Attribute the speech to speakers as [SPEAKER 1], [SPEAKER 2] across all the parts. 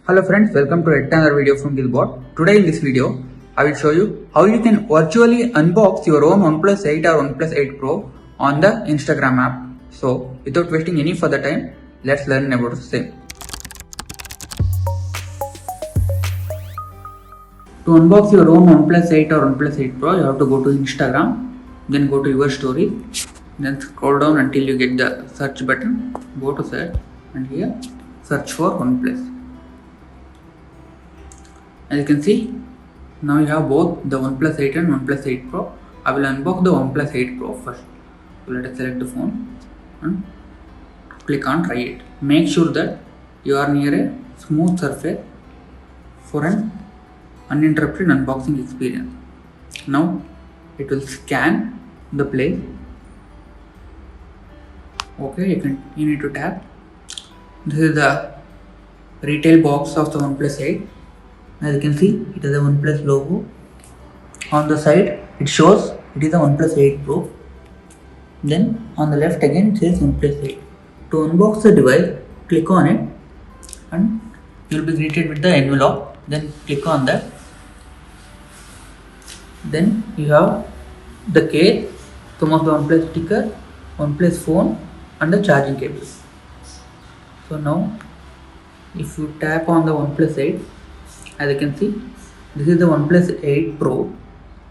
[SPEAKER 1] Hello friends, welcome to yet another video from Gilbot. Today in this video, I will show you how you can virtually unbox your own OnePlus 8 or OnePlus 8 Pro on the Instagram app. So without wasting any further time, let's learn about the same. To unbox your own OnePlus 8 or OnePlus 8 Pro, you have to go to Instagram, then go to your story, then scroll down until you get the search button, go to search and here search for OnePlus. As you can see, now you have both the OnePlus 8 and OnePlus 8 Pro. I will unbox the OnePlus 8 Pro first. So let us select the phone and click on try it. Make sure that you are near a smooth surface for an uninterrupted unboxing experience. Now it will scan the place. Okay, you need to tap. This is the retail box of the OnePlus 8. As you can see, it is a OnePlus logo. On the side, it shows it is a OnePlus 8 Pro. Then on the left again it says OnePlus 8. To unbox the device, click on it and you will be greeted with the envelope. Then click on that. Then you have the case, some of the OnePlus sticker, OnePlus phone and the charging cable. So now if you tap on the OnePlus 8, as you can see, this is the OnePlus 8 Pro,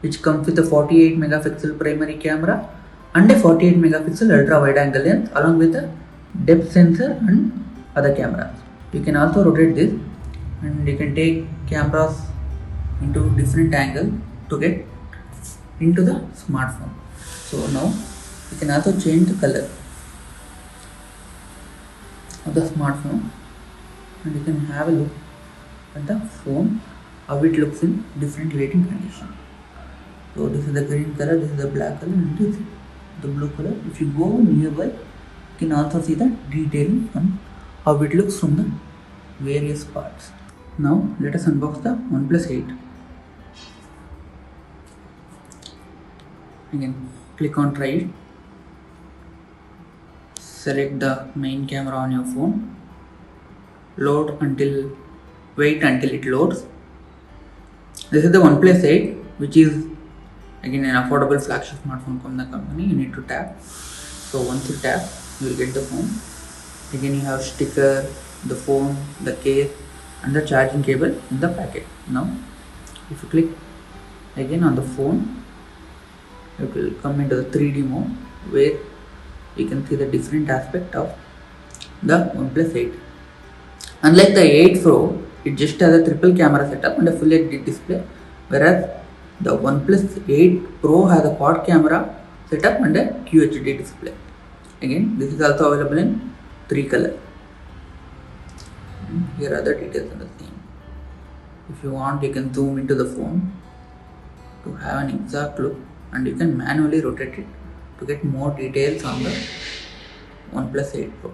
[SPEAKER 1] which comes with a 48 megapixel primary camera and a 48 megapixel ultra wide angle lens along with a depth sensor and other cameras. You can also rotate this and you can take cameras into different angle to get into the smartphone. So now you can also change the color of the smartphone and you can have a look at the phone, how it looks in different lighting conditions. So this is the green color, this is the black color and this is the blue color. If you go nearby, you can also see the detailing on how it looks from the various parts. Now let us unbox the OnePlus 8. Again, click on try it. Select the main camera on your phone. Wait until it loads. This is the OnePlus 8, which is again an affordable flagship smartphone from the company. You need to tap. So once you tap, you will get the phone. Again you have sticker, the phone, the case and the charging cable in the packet. Now if you click again on the phone, it will come into the 3D mode where you can see the different aspect of the OnePlus 8. Unlike the 8 Pro, it just has a triple camera setup and a full HD display, whereas the OnePlus 8 Pro has a quad camera setup and a QHD display. Again, this is also available in 3 colors. Here are the details on the same. If you want, you can zoom into the phone to have an exact look and you can manually rotate it to get more details on the OnePlus 8 Pro.